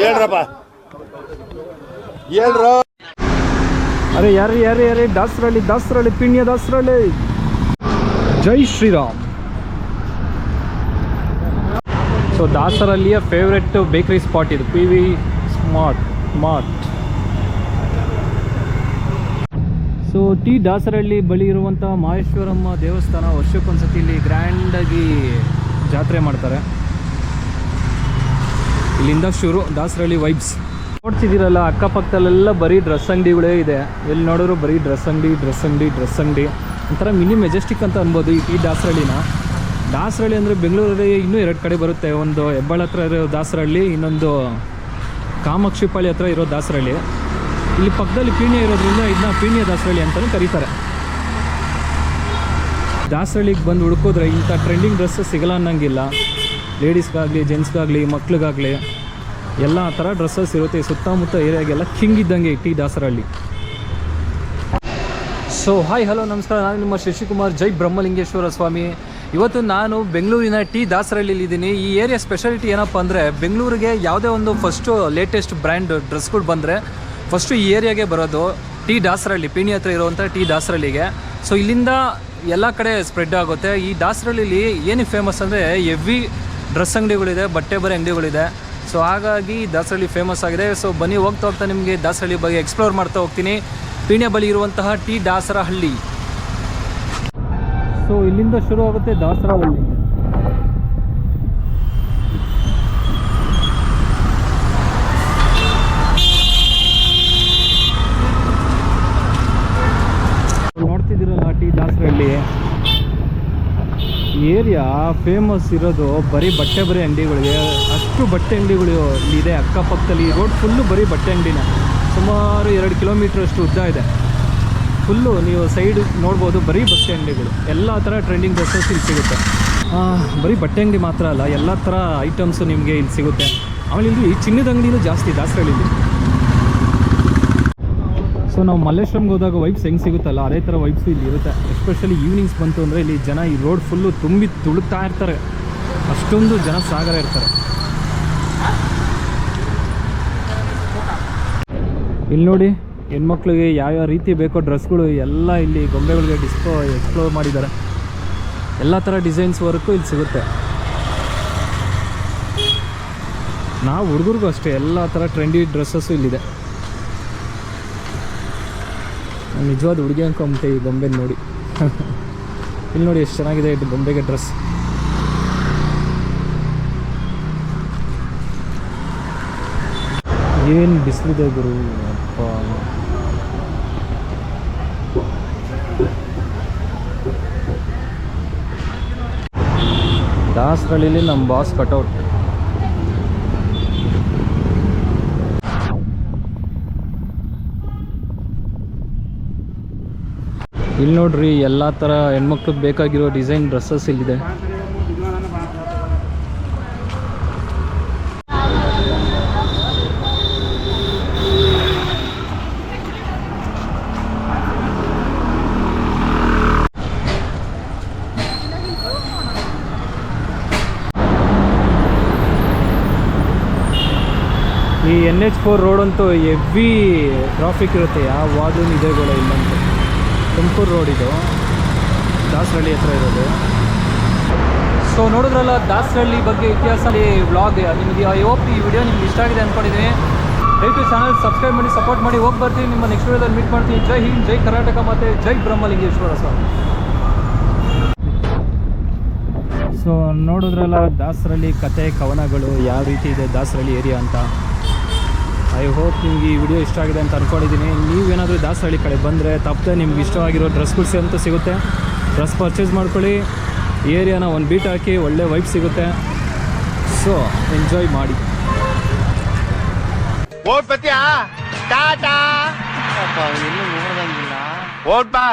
ಹೇಳ್ರಪ್ಪ ಹೇಳ್ರ. ಅರೆ ಯಾರು ಯಾರು ಯಾರೇ ದಾಸರಳ್ಳಿ ಪಿಣ್ಯ ದಾಸರಳ್ಳಿ. ಜೈ ಶ್ರೀರಾಮ್. ಸೊ ದಾಸರಳ್ಳಿಯ ಫೇವ್ರೆಟ್ ಬೇಕರಿ ಸ್ಪಾಟ್ ಇದು, PV ಸ್ಮಾರ್ಟ್. ಸೊ ದಾಸರಳ್ಳಿ ಬಳಿ ಇರುವಂಥ ಮಹೇಶ್ವರಮ್ಮ ದೇವಸ್ಥಾನ ವರ್ಷಕ್ಕೊಂದ್ಸತಿ ಇಲ್ಲಿ ಗ್ರ್ಯಾಂಡಾಗಿ ಜಾತ್ರೆ ಮಾಡ್ತಾರೆ. ಇಲ್ಲಿಂದ ಶುರು ದಾಸರಳ್ಳಿ ವೈಬ್ಸ್. ನೋಡ್ತಿದ್ದೀರಲ್ಲ ಅಕ್ಕಪಕ್ಕದಲ್ಲೆಲ್ಲ ಬರೀ ಡ್ರೆಸ್ ಅಂಗಡಿಗಳೇ ಇದೆ. ಎಲ್ಲಿ ನೋಡಿದ್ರು ಬರೀ ಡ್ರೆಸ್ ಅಂಗಡಿ. ಒಂಥರ ಮಿನಿ ಮೆಜೆಸ್ಟಿಕ್ ಅಂತ ಅನ್ಬೋದು ಈ ದಾಸರಳ್ಳಿ ಅಂದರೆ ಬೆಂಗಳೂರಲ್ಲಿ ಇನ್ನೂ 2 ಕಡೆ ಬರುತ್ತೆ. ಒಂದು ಹೆಬ್ಬಾಳ ಹತ್ರ ಇರೋ ದಾಸರಳ್ಳಿ, ಇನ್ನೊಂದು ಕಾಮಾಕ್ಷಿಪಾಳ್ಯ ಹತ್ರ ಇರೋ ದಾಸರಳ್ಳಿ. ಇಲ್ಲಿ ಪಕ್ಕದಲ್ಲಿ ಪೀಣ್ಯ ಇರೋದ್ರಿಂದ ಇದನ್ನ ಪೀಣ್ಯ ದಾಸರಳ್ಳಿ ಅಂತಲೂ ಕರೀತಾರೆ. ದಾಸರಳ್ಳಿಗೆ ಬಂದು ಹುಡುಕಿದ್ರೆ ಇಂಥ ಟ್ರೆಂಡಿಂಗ್ ಡ್ರೆಸ್ ಸಿಗಲ್ಲ ಅನ್ನಂಗಿಲ್ಲ. ಲೇಡೀಸ್ಗಾಗಲಿ ಜೆಂಟ್ಸ್ಗಾಗಲಿ ಮಕ್ಳಿಗಾಗಲಿ ಎಲ್ಲ ಥರ ಡ್ರೆಸ್ಸಸ್ ಇರುತ್ತೆ. ಸುತ್ತಮುತ್ತ ಏರಿಯಾಗೆಲ್ಲ ಕಿಂಗ್ ಇದ್ದಂಗೆ ದಾಸರಳ್ಳಿ. ಸೊ ಹಾಯ್ ಹಲೋ ನಮಸ್ಕಾರ, ನಾನು ನಿಮ್ಮ ಶಶಿಕುಮಾರ್. ಜೈ ಬ್ರಹ್ಮಲಿಂಗೇಶ್ವರ ಸ್ವಾಮಿ. ಇವತ್ತು ನಾನು ಬೆಂಗಳೂರಿನ ದಾಸರಳ್ಳಿಲಿದ್ದೀನಿ. ಈ ಏರಿಯಾ ಸ್ಪೆಷಾಲಿಟಿ ಏನಪ್ಪ ಅಂದರೆ, ಬೆಂಗಳೂರಿಗೆ ಯಾವುದೇ ಒಂದು ಫಸ್ಟು ಲೇಟೆಸ್ಟ್ ಬ್ರ್ಯಾಂಡ್ ಡ್ರೆಸ್ಗಳು ಬಂದರೆ ಫಸ್ಟು ಈ ಏರಿಯಾಗೆ ಬರೋದು ದಾಸರಳ್ಳಿ, ಪೀಣ್ಯ ಹತ್ರ ಇರುವಂಥ ದಾಸರಳ್ಳಿಗೆ. ಸೊ ಇಲ್ಲಿಂದ ಎಲ್ಲ ಕಡೆ ಸ್ಪ್ರೆಡ್ ಆಗುತ್ತೆ. ಈ ದಾಸರಳ್ಳಿಲಿ ಏನಕ್ಕೆ ಫೇಮಸ್ ಅಂದರೆ ಹೆವಿ ಡ್ರೆಸ್ ಅಂಗಡಿಗಳಿದೆ, ಬಟ್ಟೆ ಬರೆ ಅಂಗಡಿಗಳಿದೆ. ಸೊ ಹಾಗಾಗಿ ದಾಸರಳ್ಳಿ ಫೇಮಸ್ ಆಗಿದೆ. ಸೊ ಬನ್ನಿ ಹೋಗ್ತಾ ನಿಮಗೆ ದಾಸರಳ್ಳಿ ಬಗ್ಗೆ ಎಕ್ಸ್ಪ್ಲೋರ್ ಮಾಡ್ತಾ ಹೋಗ್ತೀನಿ. ಪೀಣ್ಯ ಬಳಿ ಇರುವಂತಹ ದಾಸರಹಳ್ಳಿ. ಸೊ ಇಲ್ಲಿಂದ ಶುರು ಆಗುತ್ತೆ ದಾಸರಹಳ್ಳಿ. ನೋಡ್ತಿದ್ದೀರಲ್ಲ ದಾಸರಹಳ್ಳಿ ಏರಿಯಾ ಫೇಮಸ್ ಇರೋದು ಬರೀ ಬಟ್ಟೆ ಬರೀ ಅಂಗಡಿಗಳಿಗೆ. ಅಷ್ಟು ಬಟ್ಟೆ ಅಂಗಡಿಗಳು ಇಲ್ಲಿದೆ ಅಕ್ಕಪಕ್ಕದಲ್ಲಿ. ರೋಡ್ ಫುಲ್ಲು ಬರೀ ಬಟ್ಟೆ ಅಂಗಡಿನ. ಸುಮಾರು 2 ಕಿಲೋಮೀಟ್ರ್ ಅಷ್ಟು ಉದ್ದ ಇದೆ. ಫುಲ್ಲು ನೀವು ಸೈಡ್ ನೋಡ್ಬೋದು ಬರೀ ಬಟ್ಟೆ ಅಂಗಡಿಗಳು. ಎಲ್ಲ ಥರ ಟ್ರೆಂಡಿಂಗ್ ಡ್ರೆಸ್ಸಸ್ ಇಲ್ಲಿ ಸಿಗುತ್ತೆ. ಬರೀ ಬಟ್ಟೆ ಅಂಗಡಿ ಮಾತ್ರ ಅಲ್ಲ, ಎಲ್ಲ ಥರ ಐಟಮ್ಸು ನಿಮಗೆ ಇಲ್ಲಿ ಸಿಗುತ್ತೆ. ಆಮೇಲೆ ಇಲ್ಲಿ ಚಿನ್ನದ ಅಂಗಡಿನೂ ಜಾಸ್ತಿ ದಾಸರಳ್ಳಿಲಿ. ಸೊ ನಾವು ಮಲ್ಲೇಶ್ವರಂಗೆ ಹೋದಾಗ ವೈಬ್ಸ್ ಹೆಂಗೆ ಸಿಗುತ್ತಲ್ಲ ಅದೇ ಥರ ವೈಬ್ಸು ಇಲ್ಲಿ ಇರುತ್ತೆ. ಎಸ್ಪೆಷಲಿ ಈವ್ನಿಂಗ್ಸ್ ಬಂತು ಅಂದರೆ ಇಲ್ಲಿ ಜನ ಈ ರೋಡ್ ಫುಲ್ಲು ತುಂಬಿ ತುಳುಕ್ತಾ ಇರ್ತಾರೆ. ಅಷ್ಟೊಂದು ಜನ ಸಾಗರ ಇರ್ತಾರೆ. ಇಲ್ಲಿ ನೋಡಿ ಹೆಣ್ಮಕ್ಳಿಗೆ ಯಾವ್ಯಾವ ರೀತಿ ಬೇಕೋ ಡ್ರೆಸ್ಗಳು ಎಲ್ಲ ಇಲ್ಲಿ ಗೊಂಬೆಗಳಿಗೆ ಎಕ್ಸ್ಪ್ಲೋರ್ ಮಾಡಿದ್ದಾರೆ. ಎಲ್ಲ ಥರ ಡಿಸೈನ್ಸ್ ವರ್ಕು ಇಲ್ಲಿ ಸಿಗುತ್ತೆ. ನಾವು ಹುಡುಗರಿಗೂ ಅಷ್ಟೇ ಎಲ್ಲ ಥರ ಟ್ರೆಂಡಿ ಡ್ರೆಸ್ಸಸ್ಸು ಇಲ್ಲಿದೆ. ನಿಜವಾದ ಹುಡುಗಿ ಅನ್ಕೊಂಬಿಟ್ಟೆ ಈ ಗೊಂಬೆ ನೋಡಿ. ಇಲ್ಲಿ ನೋಡಿ ಎಷ್ಟು ಚೆನ್ನಾಗಿದೆ ಇದು ಗೊಂಬೆಗೆ ಡ್ರೆಸ್. ಏನು ಬಿಸಿಲಿದೆ ಗುರು ಅಪ್ಪ. ದಾಸರಳ್ಳಿಲಿ ನಮ್ಮ ಬಾಸ್ ಕಟೌಟ್. ಇಲ್ಲಿ ನೋಡ್ರಿ ಎಲ್ಲ ಥರ ಹೆಣ್ಮಕ್ಳಿಗೆ ಬೇಕಾಗಿರೋ ಡಿಸೈನ್ ಡ್ರೆಸ್ಸಸ್ ಇಲ್ಲಿದೆ. ಈ NH4 ರೋಡ್ ಅಂತೂ ಹೆವಿ ಟ್ರಾಫಿಕ್ ಇರುತ್ತೆ. ಯಾವಾಗಲೂ ನಿದೆಗಳು ಇಲ್ಲಂತೂ. ತುಮಕೂರು ರೋಡ್ ಇದು, ದಾಸರಳ್ಳಿ ಹತ್ರ ಇರೋದು. ಸೊ ನೋಡಿದ್ರಲ್ಲ ದಾಸರಳ್ಳಿ ಬಗ್ಗೆ ಇತಿಹಾಸದಲ್ಲಿ ವ್ಲಾಗ್. ನಿಮಗೆ ಐ ಹೋಪ್ ಈ ವಿಡಿಯೋ ನಿಮ್ಗೆ ಇಷ್ಟ ಆಗಿದೆ ಅಂದ್ಕೊಂಡಿದ್ದೀನಿ. ದಯವಿಟ್ಟು ಚಾನಲ್ ಸಬ್ಸ್ಕ್ರೈಬ್ ಮಾಡಿ, ಸಪೋರ್ಟ್ ಮಾಡಿ. ಹೋಗಿ ಬರ್ತೀನಿ, ನಿಮ್ಮ ನೆಕ್ಸ್ಟ್ ವಿಡಿಯೋದಲ್ಲಿ ಮೀಟ್ ಮಾಡ್ತೀನಿ. ಜೈ ಹಿಂದ್, ಜೈ ಕರ್ನಾಟಕ, ಮತ್ತು ಜೈ ಬ್ರಹ್ಮಲಿಂಗೇಶ್ವರ ಸ್ವಾಮಿ. ಸೊ ನೋಡಿದ್ರಲ್ಲ ದಾಸರಳ್ಳಿ ಕತೆ ಕವನಗಳು ಯಾವ ರೀತಿ ಇದೆ ದಾಸರಳ್ಳಿ ಏರಿಯಾ ಅಂತ. ಐ ಹೋಪ್ ನಿಮ್ಗೆ ಈ ವಿಡಿಯೋ ಇಷ್ಟ ಆಗಿದೆ ಅಂತ ಅಂದ್ಕೊಂಡಿದ್ದೀನಿ. ನೀವೇನಾದರೂ ದಾಸರಳ್ಳಿ ಕಡೆ ಬಂದರೆ ತಪ್ಪದೆ ನಿಮ್ಗೆ ಇಷ್ಟವಾಗಿರೋ ಡ್ರೆಸ್ಗಳು ಅಂತೂ ಸಿಗುತ್ತೆ. ಡ್ರೆಸ್ ಪರ್ಚೇಸ್ ಮಾಡ್ಕೊಳ್ಳಿ. ಏರಿಯಾನ ಒಂದು ಬೀಟ್ ಹಾಕಿ ಒಳ್ಳೆ ವೈಬ್ ಸಿಗುತ್ತೆ. ಸೊ ಎಂಜಾಯ್ ಮಾಡಿ. ಓಟ್ ಬತ್ತೀಯಾ? ಟಾಟಾ. ಎಲ್ಲೂ ನೋಡ್ದಂಗಿಲ್ಲ. ಓಟ್ ಬಾ.